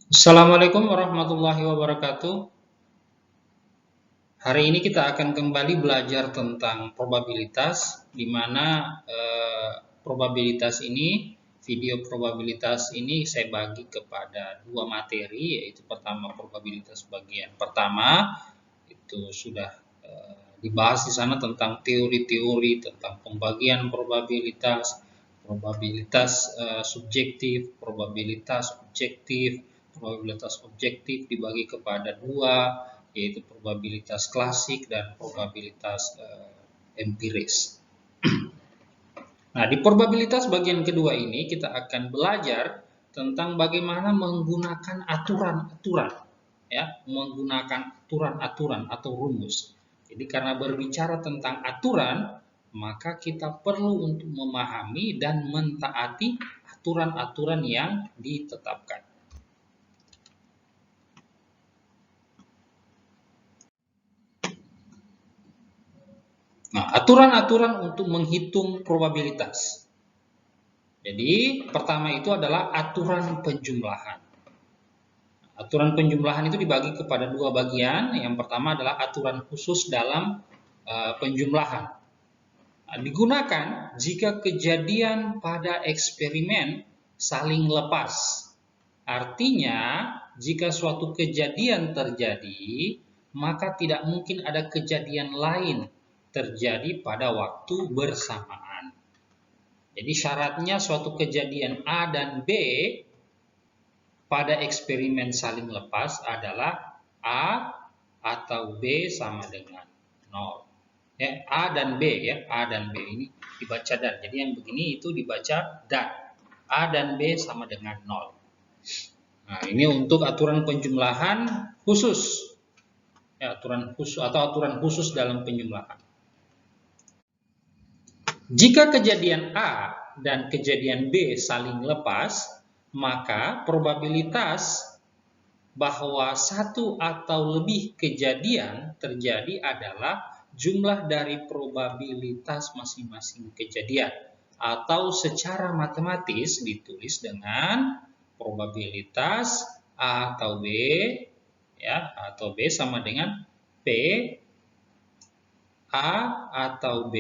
Assalamualaikum warahmatullahi wabarakatuh. Hari ini kita akan kembali belajar tentang probabilitas, di mana probabilitas ini, video probabilitas ini saya bagi kepada dua materi, yaitu pertama probabilitas bagian pertama, itu sudah dibahas di sana tentang teori-teori tentang pembagian probabilitas, probabilitas subjektif, probabilitas objektif. Probabilitas objektif dibagi kepada dua, yaitu probabilitas klasik dan probabilitas empiris. Nah, di probabilitas bagian kedua ini kita akan belajar tentang bagaimana menggunakan aturan-aturan, ya, menggunakan aturan-aturan atau rumus. Jadi karena berbicara tentang aturan, maka kita perlu untuk memahami dan mentaati aturan-aturan yang ditetapkan. Nah, aturan-aturan untuk menghitung probabilitas. Jadi, pertama itu adalah aturan penjumlahan. Aturan penjumlahan itu dibagi kepada dua bagian. Yang pertama adalah aturan khusus dalam penjumlahan. Nah, digunakan jika kejadian pada eksperimen saling lepas. Artinya, jika suatu kejadian terjadi, maka tidak mungkin ada kejadian lain terjadi pada waktu bersamaan. Jadi syaratnya suatu kejadian A dan B pada eksperimen saling lepas adalah A atau B sama dengan 0. Ya, A dan B, ya, A dan B ini dibaca dan. Jadi yang begini itu dibaca dan. A dan B sama dengan 0. Nah, ini untuk aturan penjumlahan khusus. Ya, aturan khusus atau aturan khusus dalam penjumlahan. Jika kejadian A dan kejadian B saling lepas, maka probabilitas bahwa satu atau lebih kejadian terjadi adalah jumlah dari probabilitas masing-masing kejadian, atau secara matematis ditulis dengan probabilitas A atau B, ya, atau B sama dengan P A atau B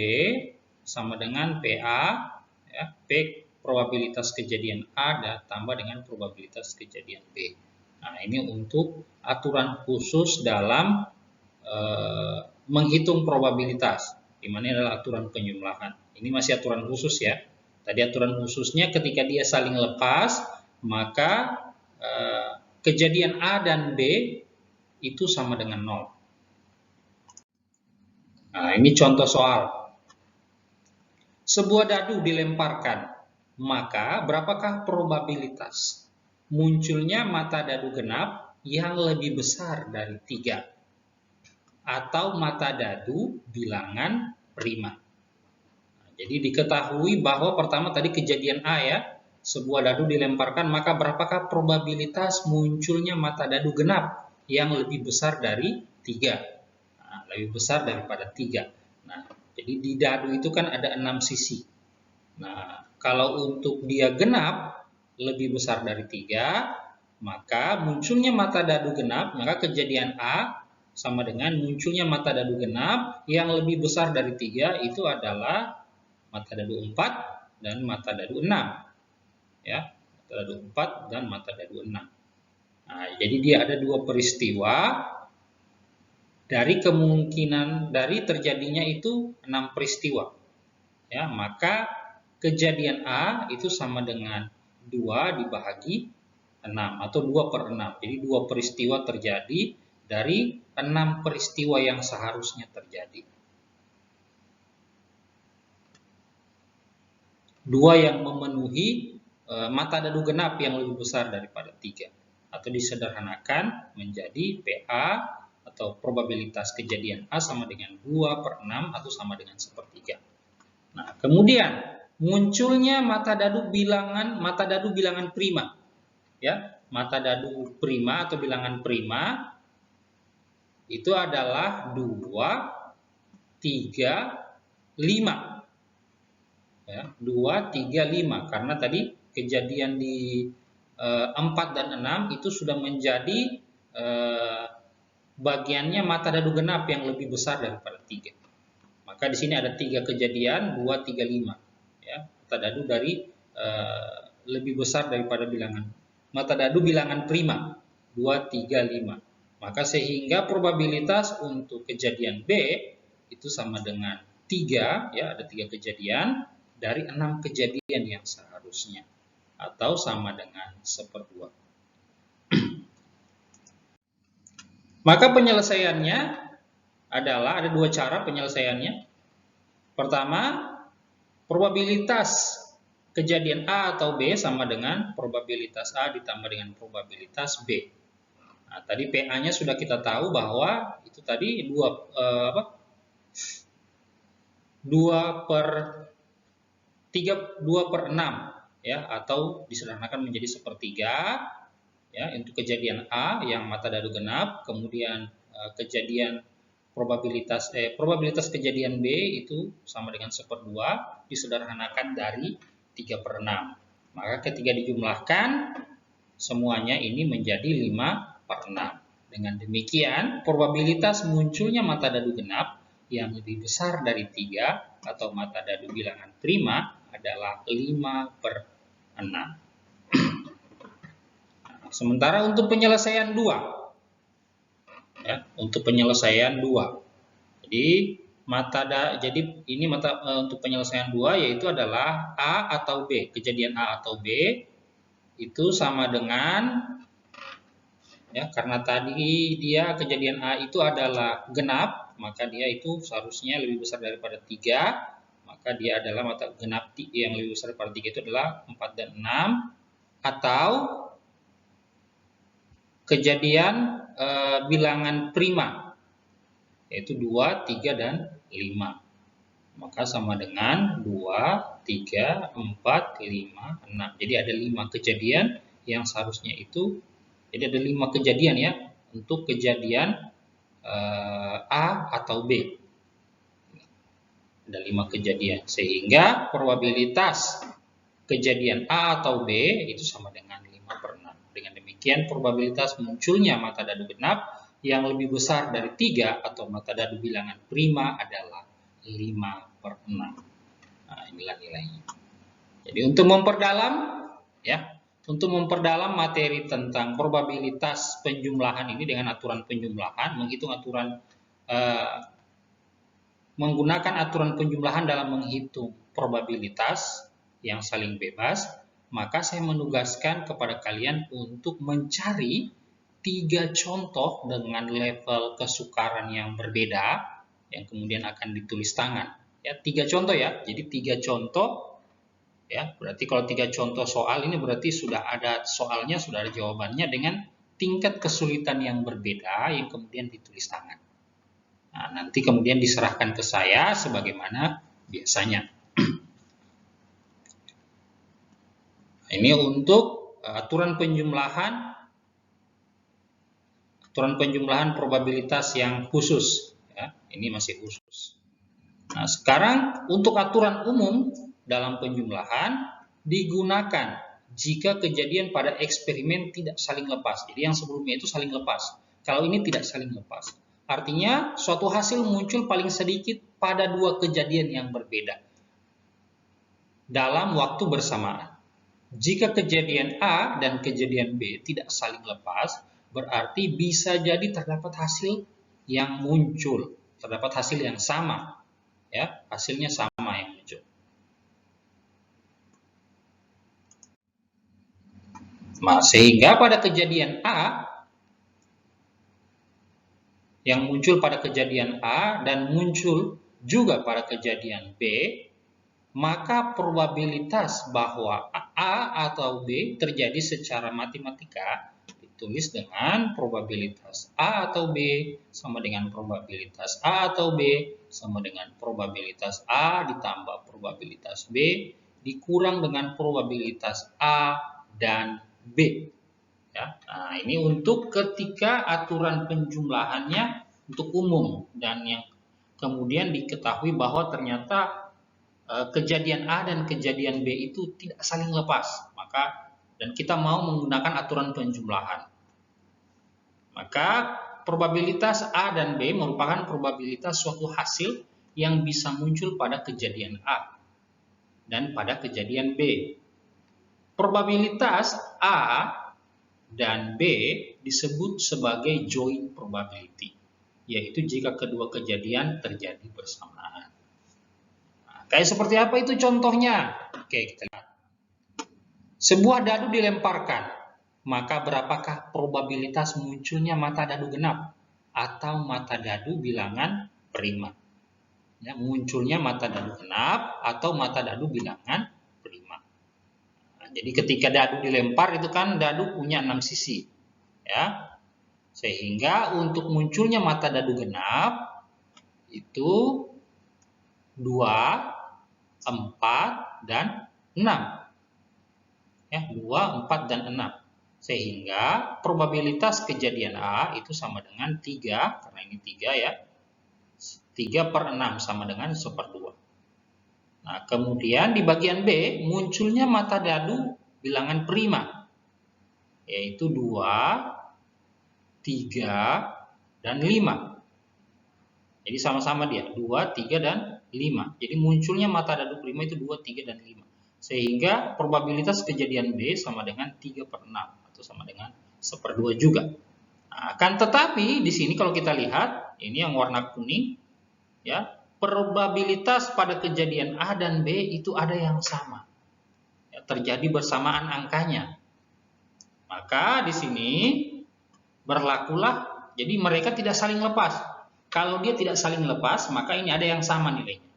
sama dengan PA, ya, P probabilitas kejadian A dan tambah dengan probabilitas kejadian B. Nah, ini untuk aturan khusus dalam menghitung probabilitas, di mana adalah aturan penjumlahan. Ini masih aturan khusus, ya. Tadi aturan khususnya ketika dia saling lepas, maka kejadian A dan B itu sama dengan 0. Nah, ini contoh soal. Sebuah dadu dilemparkan, maka berapakah probabilitas munculnya mata dadu genap yang lebih besar dari 3? Atau mata dadu bilangan prima. Nah, jadi diketahui bahwa pertama tadi kejadian A, ya. Sebuah dadu dilemparkan, maka berapakah probabilitas munculnya mata dadu genap yang lebih besar dari 3? Nah, lebih besar daripada 3. Nah, jadi di dadu itu kan ada 6 sisi. Nah, kalau untuk dia genap lebih besar dari 3, maka munculnya mata dadu genap, maka kejadian A sama dengan munculnya mata dadu genap yang lebih besar dari 3 itu adalah mata dadu 4 dan mata dadu 6. Ya, mata dadu 4 dan mata dadu 6. Nah, jadi dia ada dua peristiwa. Dari kemungkinan dari terjadinya itu 6 peristiwa. Ya, maka kejadian A itu sama dengan 2 dibagi 6 atau 2/6. Jadi 2 peristiwa terjadi dari 6 peristiwa yang seharusnya terjadi. 2 yang memenuhi mata dadu genap yang lebih besar daripada 3. Atau disederhanakan menjadi PA atau probabilitas kejadian A sama dengan 2/6 atau sama dengan 1/3. Nah, kemudian munculnya mata dadu bilangan prima. Ya, mata dadu prima atau bilangan prima itu adalah 2, 3, 5. Ya, 2, 3, 5 karena tadi kejadian di 4 dan 6 itu sudah menjadi bagiannya mata dadu genap yang lebih besar daripada 3. Maka di sini ada 3 kejadian, 2, 3, 5. Ya, mata dadu dari lebih besar daripada bilangan. Mata dadu bilangan prima, 2, 3, 5. Maka sehingga probabilitas untuk kejadian B itu sama dengan 3, ya ada 3 kejadian dari 6 kejadian yang seharusnya. Atau sama dengan 1/2. Maka penyelesaiannya adalah, ada 2 cara penyelesaiannya. Pertama, probabilitas kejadian A atau B sama dengan probabilitas A ditambah dengan probabilitas B. Nah, tadi PA-nya sudah kita tahu bahwa itu tadi 2/6 ya, atau disederhanakan menjadi 1/3 ya untuk kejadian A yang mata dadu genap, kemudian kejadian probabilitas kejadian B itu sama dengan 1/2 disederhanakan dari 3/6. Maka ketika dijumlahkan semuanya ini menjadi 5/6. Dengan demikian probabilitas munculnya mata dadu genap yang lebih besar dari 3 atau mata dadu bilangan prima adalah 5/6. Sementara untuk penyelesaian 2 ya, untuk penyelesaian 2. Jadi ini untuk penyelesaian 2 yaitu adalah A atau B. Kejadian A atau B itu sama dengan, ya, karena tadi dia kejadian A itu adalah genap, maka dia itu seharusnya lebih besar daripada 3, maka dia adalah mata genap yang lebih besar daripada 3 itu adalah 4 dan 6, atau kejadian bilangan prima yaitu 2, 3, dan 5. Maka sama dengan 2, 3, 4, 5, 6. Jadi ada 5 kejadian yang seharusnya itu, jadi ada 5 kejadian ya untuk kejadian A atau B. Ada 5 kejadian, sehingga probabilitas kejadian A atau B itu sama dengan 5/6. Dengan demikian probabilitas munculnya mata dadu genap yang lebih besar dari 3 atau mata dadu bilangan prima adalah 5/6. Nah, inilah nilainya. Jadi untuk memperdalam materi tentang probabilitas penjumlahan ini dengan aturan penjumlahan, menggunakan aturan penjumlahan dalam menghitung probabilitas yang saling bebas, maka saya menugaskan kepada kalian untuk mencari 3 contoh dengan level kesukaran yang berbeda yang kemudian akan ditulis tangan. Ya, 3 contoh ya. Jadi 3 contoh ya. Berarti kalau 3 contoh soal ini berarti sudah ada soalnya, sudah ada jawabannya dengan tingkat kesulitan yang berbeda yang kemudian ditulis tangan. Nah, nanti kemudian diserahkan ke saya sebagaimana biasanya. Ini untuk aturan penjumlahan probabilitas yang khusus. Ya, ini masih khusus. Nah, sekarang untuk aturan umum dalam penjumlahan digunakan jika kejadian pada eksperimen tidak saling lepas. Jadi yang sebelumnya itu saling lepas. Kalau ini tidak saling lepas. Artinya suatu hasil muncul paling sedikit pada 2 kejadian yang berbeda dalam waktu bersamaan. Jika kejadian A dan kejadian B tidak saling lepas, berarti bisa jadi terdapat hasil yang muncul, terdapat hasil yang sama. Ya, hasilnya sama yang muncul. Nah, sehingga pada kejadian A yang muncul pada kejadian A dan muncul juga pada kejadian B, maka probabilitas bahwa A atau B terjadi secara matematika ditulis dengan probabilitas A atau B sama dengan probabilitas A atau B sama dengan probabilitas A ditambah probabilitas B dikurang dengan probabilitas A dan B. Ya, nah ini untuk ketika aturan penjumlahannya untuk umum dan yang kemudian diketahui bahwa ternyata kejadian A dan kejadian B itu tidak saling lepas, maka dan kita mau menggunakan aturan penjumlahan. Maka probabilitas A dan B merupakan probabilitas suatu hasil yang bisa muncul pada kejadian A dan pada kejadian B. Probabilitas A dan B disebut sebagai joint probability, yaitu jika kedua kejadian terjadi bersamaan. Nah, kayak seperti apa itu contohnya? Oke, kita lihat. Sebuah dadu dilemparkan, maka berapakah probabilitas munculnya mata dadu genap atau mata dadu bilangan prima? Ya, munculnya mata dadu genap atau mata dadu bilangan prima. Nah, jadi ketika dadu dilempar itu kan dadu punya 6 sisi, ya, sehingga untuk munculnya mata dadu genap itu 2, 4, dan 6. Ya, 2, 4, dan 6. Sehingga probabilitas kejadian A itu sama dengan 3, karena ini 3 ya. 3/6 sama dengan 1/2. Nah, kemudian di bagian B munculnya mata dadu bilangan prima, yaitu 2, 3, dan 5. Jadi sama-sama dia, 2, 3, dan 5. Jadi munculnya mata dadu prima itu 2, 3, dan 5. Sehingga probabilitas kejadian B sama dengan 3/6 atau sama dengan 1/2 juga. Nah, kan tetapi di sini kalau kita lihat, ini yang warna kuning, ya, probabilitas pada kejadian A dan B itu ada yang sama, ya, terjadi bersamaan angkanya. Maka di sini berlakulah, jadi mereka tidak saling lepas. Kalau dia tidak saling lepas, maka ini ada yang sama nilainya.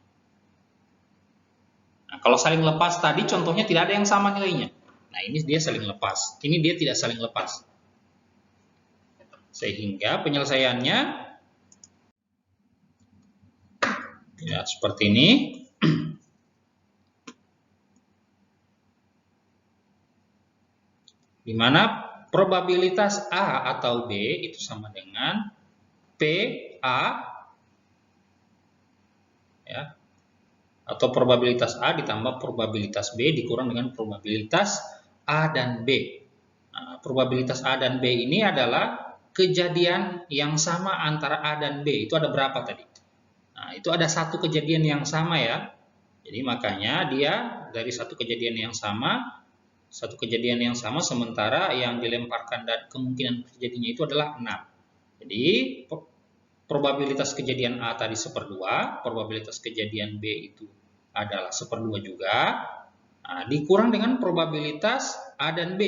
Nah, kalau saling lepas tadi contohnya tidak ada yang sama nilainya. Nah, ini dia saling lepas. Ini dia tidak saling lepas. Sehingga penyelesaiannya ya seperti ini. Di mana probabilitas A atau B itu sama dengan PA, ya, atau probabilitas A ditambah probabilitas B dikurang dengan probabilitas A dan B. Nah, probabilitas A dan B ini adalah kejadian yang sama antara A dan B. Itu ada berapa tadi? Nah, itu ada satu kejadian yang sama ya. Jadi makanya dia dari satu kejadian yang sama, sementara yang dilemparkan dan kemungkinan terjadinya itu adalah 6. Jadi probabilitas kejadian A tadi 1/2, probabilitas kejadian B itu adalah 1/2 juga. Nah, dikurang dengan probabilitas A dan B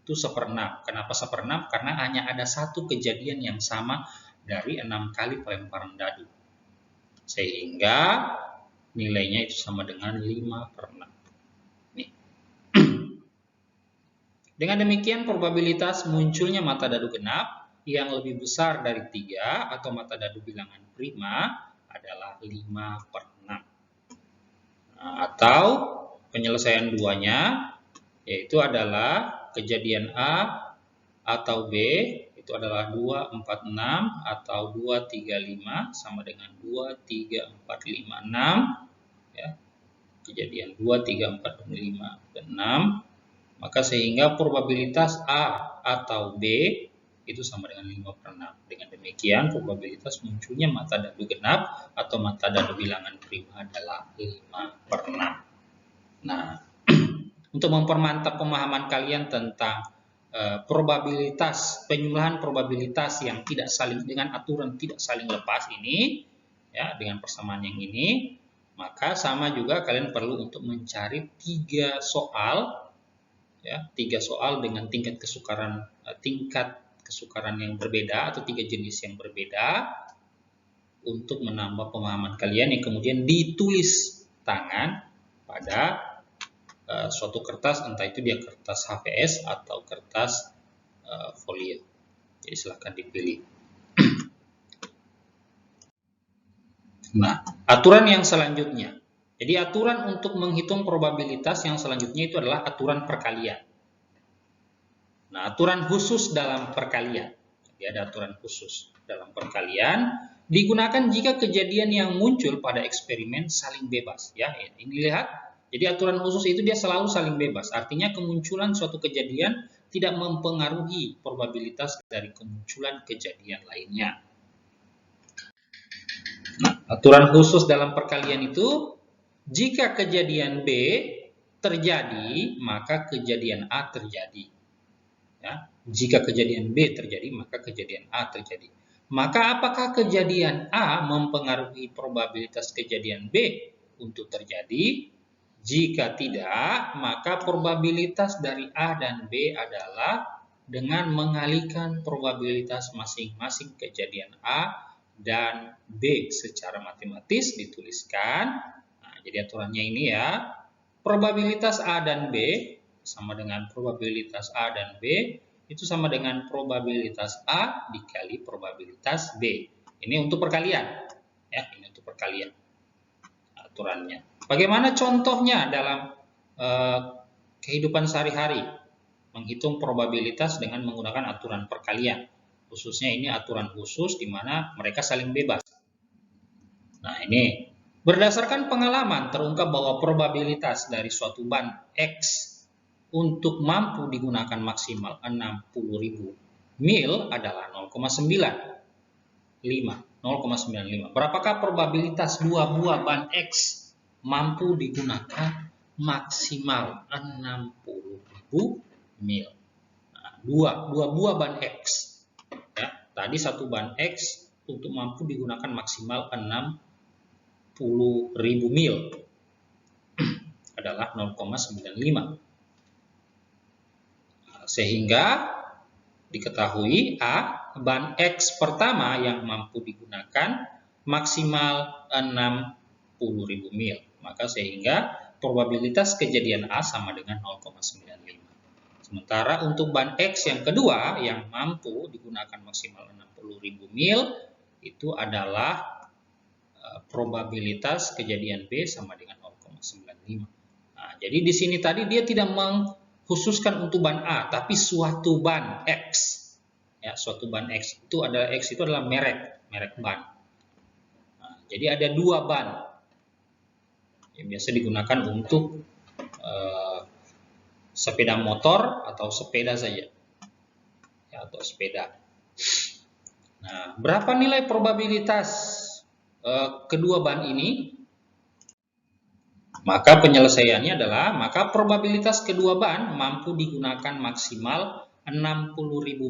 itu 1/6. Kenapa 1/6? Karena hanya ada satu kejadian yang sama dari 6 kali pelemparan dadu. Sehingga nilainya itu sama dengan 5/6. Nih. Dengan demikian probabilitas munculnya mata dadu genap yang lebih besar dari 3 atau mata dadu bilangan prima adalah 5/6. Nah, atau penyelesaian duanya yaitu adalah kejadian A atau B itu adalah 2, 4, 6 atau 2, 3, 5 sama dengan 2, 3, 4, 5, 6. Ya. Kejadian 2, 3, 4, 5, dan 6. Maka sehingga probabilitas A atau B itu sama dengan 5/6. Dengan demikian probabilitas munculnya mata dadu genap atau mata dadu bilangan prima adalah 5/6. Nah, untuk mempermantap pemahaman kalian tentang probabilitas, penyuluhan probabilitas yang tidak saling dengan aturan tidak saling lepas ini, ya, dengan persamaan yang ini, maka sama juga kalian perlu untuk mencari 3 soal, ya, 3 soal dengan tingkat kesukaran yang berbeda atau 3 jenis yang berbeda untuk menambah pemahaman kalian yang kemudian ditulis tangan pada suatu kertas, entah itu dia kertas HVS atau kertas folio. Jadi silahkan dipilih. Nah, aturan yang selanjutnya. Jadi aturan untuk menghitung probabilitas yang selanjutnya itu adalah aturan perkalian. Nah, aturan khusus dalam perkalian. Jadi ada aturan khusus dalam perkalian digunakan jika kejadian yang muncul pada eksperimen saling bebas. Ya, ini lihat. Jadi aturan khusus itu dia selalu saling bebas. Artinya kemunculan suatu kejadian tidak mempengaruhi probabilitas dari kemunculan kejadian lainnya. Nah, aturan khusus dalam perkalian itu, jika kejadian B terjadi, maka kejadian A terjadi. Ya, jika kejadian B terjadi, maka kejadian A terjadi. Maka apakah kejadian A mempengaruhi probabilitas kejadian B untuk terjadi? Jika tidak, maka probabilitas dari A dan B adalah dengan mengalihkan probabilitas masing-masing kejadian A dan B secara matematis dituliskan. Nah, jadi aturannya ini ya, probabilitas A dan B sama dengan probabilitas A dan B itu sama dengan probabilitas A dikali probabilitas B. Ini untuk perkalian, ya, ini untuk perkalian aturannya. Bagaimana contohnya dalam kehidupan sehari-hari menghitung probabilitas dengan menggunakan aturan perkalian? Khususnya ini aturan khusus di mana mereka saling bebas. Nah, ini berdasarkan pengalaman terungkap bahwa probabilitas dari suatu ban X untuk mampu digunakan maksimal 60.000 mil adalah 0,95. Berapakah probabilitas dua buah ban X mampu digunakan maksimal 60.000 mil? Nah, dua buah ban X. Ya, tadi satu ban X untuk mampu digunakan maksimal 60.000 mil adalah 0,95. Sehingga diketahui A, ban X pertama yang mampu digunakan maksimal 60.000 mil. Maka sehingga probabilitas kejadian A sama dengan 0,95. Sementara untuk ban X yang kedua yang mampu digunakan maksimal 60.000 mil itu adalah probabilitas kejadian B sama dengan 0,95. Nah, jadi di sini tadi dia tidak mengkhususkan untuk ban A, tapi suatu ban X. Ya, suatu ban X itu adalah merek ban. Nah, jadi ada dua ban yang biasa digunakan untuk sepeda motor atau sepeda saja, ya, atau sepeda. Nah, berapa nilai probabilitas kedua ban ini? Maka penyelesaiannya adalah, maka probabilitas kedua ban mampu digunakan maksimal 60.000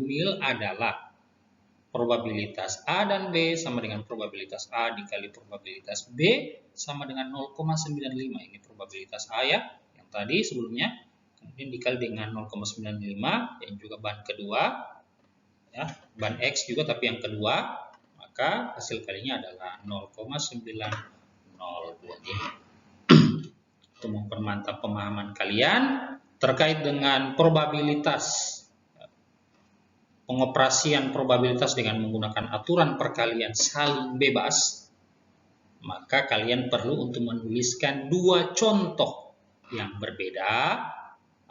mil adalah probabilitas A dan B sama dengan probabilitas A dikali probabilitas B sama dengan 0,95. Ini probabilitas A ya, yang tadi sebelumnya. Kemudian dikali dengan 0,95 yang juga ban kedua. Ya, ban X juga tapi yang kedua. Maka hasil kalinya adalah 0,902. Untuk mempermantap pemahaman kalian terkait dengan probabilitas, pengoperasian probabilitas dengan menggunakan aturan perkalian saling bebas, maka kalian perlu untuk menuliskan dua contoh yang berbeda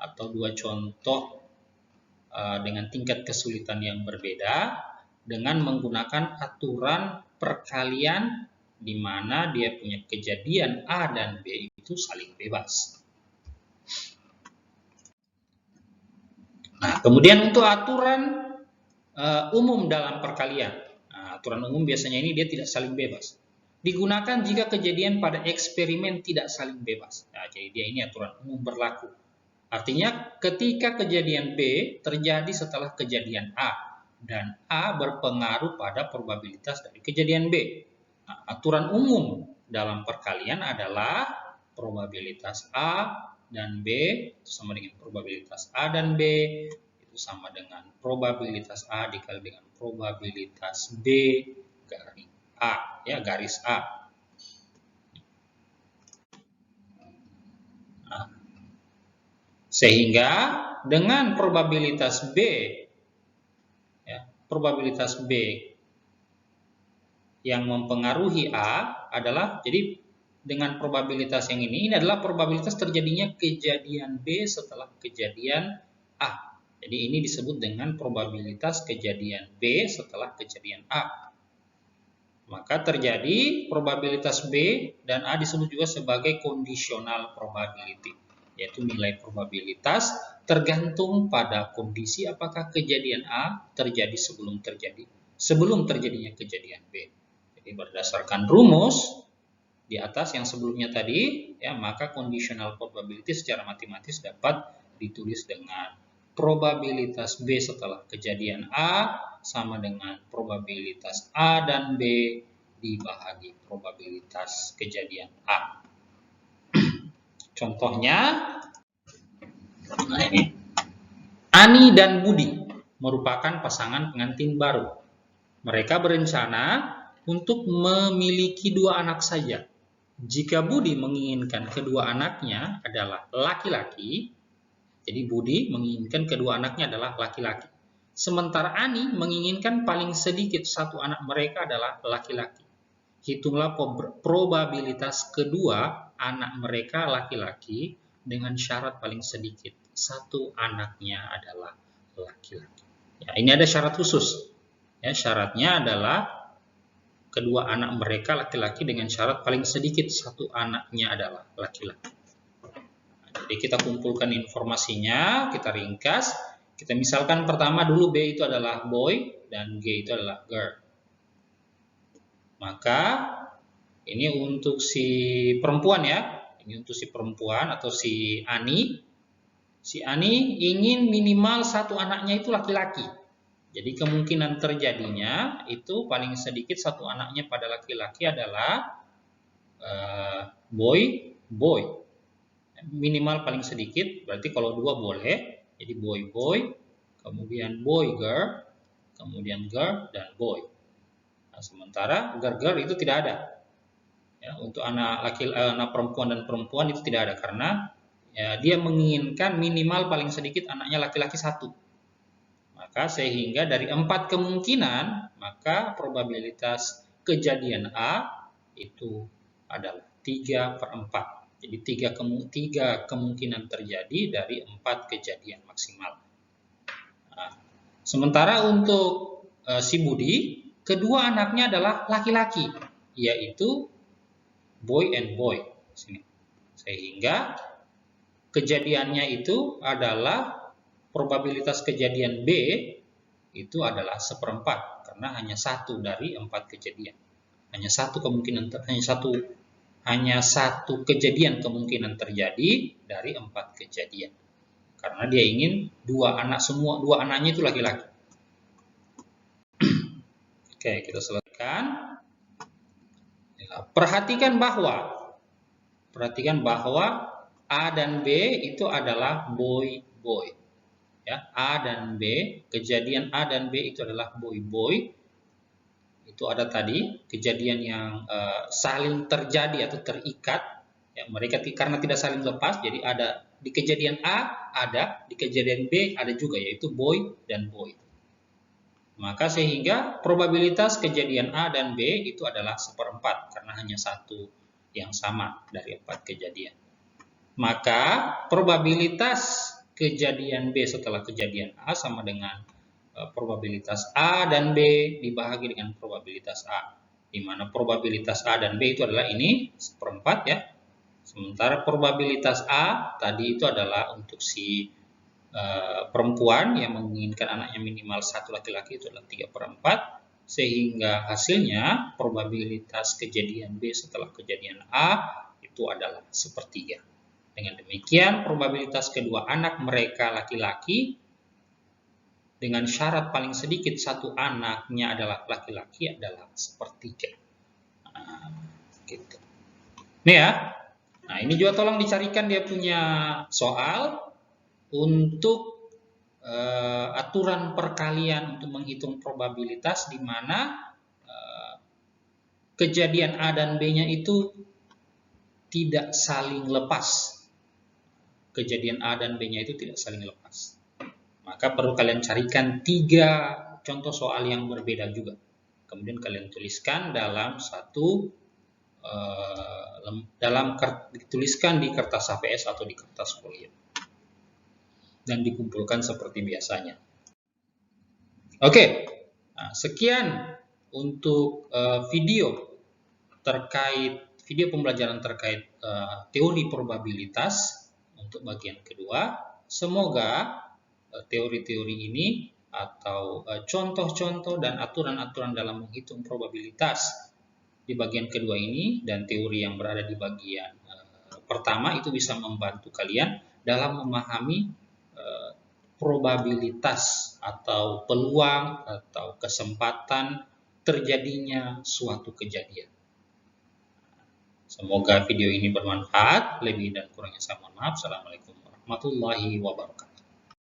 atau dua contoh dengan tingkat kesulitan yang berbeda dengan menggunakan aturan perkalian di mana dia punya kejadian A dan B itu saling bebas. Nah, kemudian untuk aturan umum dalam perkalian. Nah, aturan umum biasanya ini dia tidak saling bebas. Digunakan jika kejadian pada eksperimen tidak saling bebas. Nah, jadi dia ini aturan umum berlaku. Artinya ketika kejadian B terjadi setelah kejadian A dan A berpengaruh pada probabilitas dari kejadian B. Nah, aturan umum dalam perkalian adalah probabilitas A dan B sama dengan probabilitas A dan B itu sama dengan probabilitas A dikali dengan probabilitas B garis A, ya, garis A. Nah, sehingga dengan probabilitas B, ya, probabilitas B yang mempengaruhi A adalah, jadi dengan probabilitas yang ini adalah probabilitas terjadinya kejadian B setelah kejadian A. Jadi ini disebut dengan probabilitas kejadian B setelah kejadian A. Maka terjadi probabilitas B dan A disebut juga sebagai conditional probability, yaitu nilai probabilitas tergantung pada kondisi apakah kejadian A terjadi sebelum terjadinya kejadian B. Jadi berdasarkan rumus di atas yang sebelumnya tadi, ya, maka conditional probability secara matematis dapat ditulis dengan probabilitas B setelah kejadian A sama dengan probabilitas A dan B dibahagi probabilitas kejadian A. Contohnya, nah ini, Ani dan Budi merupakan pasangan pengantin baru. Mereka berencana untuk memiliki 2 anak saja. Jika Budi menginginkan kedua anaknya adalah laki-laki, jadi Budi menginginkan kedua anaknya adalah laki-laki. Sementara Ani menginginkan paling sedikit 1 anak mereka adalah laki-laki. Hitunglah probabilitas kedua anak mereka laki-laki dengan syarat paling sedikit 1 anaknya adalah laki-laki. Ya, ini ada syarat khusus. Ya, syaratnya adalah kedua anak mereka laki-laki dengan syarat paling sedikit 1 anaknya adalah laki-laki. Jadi kita kumpulkan informasinya, kita ringkas. Kita misalkan pertama dulu B itu adalah boy dan G itu adalah girl. Maka ini untuk si perempuan ya. Ini untuk si perempuan atau si Ani. Si Ani ingin minimal 1 anaknya itu laki-laki. Jadi kemungkinan terjadinya itu paling sedikit 1 anaknya pada laki-laki adalah boy. Minimal paling sedikit, berarti kalau 2 boleh. Jadi boy, kemudian boy, girl, kemudian girl, dan boy. Nah, sementara girl itu tidak ada. Ya, untuk anak perempuan dan perempuan itu tidak ada karena ya, dia menginginkan minimal paling sedikit anaknya laki-laki 1. Maka sehingga dari 4 kemungkinan, maka probabilitas kejadian A itu adalah 3/4. Jadi 3 kemungkinan terjadi dari 4 kejadian maksimal. Nah, sementara untuk si Budi, kedua anaknya adalah laki-laki, yaitu boy and boy. Sehingga kejadiannya itu adalah probabilitas kejadian B itu adalah 1/4 karena hanya 1 dari 4 kejadian. Hanya satu kejadian kemungkinan terjadi dari 4 kejadian. Karena dia ingin 2 anaknya itu laki-laki. Oke, kita selesaikan. Perhatikan bahwa A dan B itu adalah boy. Ya, A dan B, kejadian A dan B itu adalah boy. Itu ada tadi kejadian yang saling terjadi atau terikat. Ya, mereka karena tidak saling lepas, jadi ada di kejadian A ada, di kejadian B ada juga, yaitu boy dan boy. Maka sehingga probabilitas kejadian A dan B itu adalah 1/4 karena hanya 1 yang sama dari 4 kejadian. Maka probabilitas kejadian B setelah kejadian A sama dengan probabilitas A dan B dibahagi dengan probabilitas A, di mana probabilitas A dan B itu adalah ini 1/4 ya. Sementara probabilitas A tadi itu adalah untuk si perempuan yang menginginkan anaknya minimal 1 laki-laki itu adalah 3/4, sehingga hasilnya probabilitas kejadian B setelah kejadian A itu adalah 1/3. Dengan demikian probabilitas kedua anak mereka laki-laki dengan syarat paling sedikit 1 anaknya adalah laki-laki adalah 1/3. Nah, gitu. Ini ya. Nah, ini juga tolong dicarikan dia punya soal untuk aturan perkalian untuk menghitung probabilitas di mana kejadian A dan B-nya itu tidak saling lepas. Kejadian A dan B-nya itu tidak saling lepas. Maka perlu kalian carikan 3 contoh soal yang berbeda juga. Kemudian kalian tuliskan dalam dituliskan di kertas HVS atau di kertas folio. Dan dikumpulkan seperti biasanya. Oke, nah, sekian untuk video pembelajaran terkait teori probabilitas untuk bagian kedua. Semoga teori-teori ini atau contoh-contoh dan aturan-aturan dalam menghitung probabilitas di bagian kedua ini dan teori yang berada di bagian pertama itu bisa membantu kalian dalam memahami probabilitas atau peluang atau kesempatan terjadinya suatu kejadian. Semoga video ini bermanfaat. Lebih dan kurangnya saya mohon maaf. Assalamualaikum warahmatullahi wabarakatuh.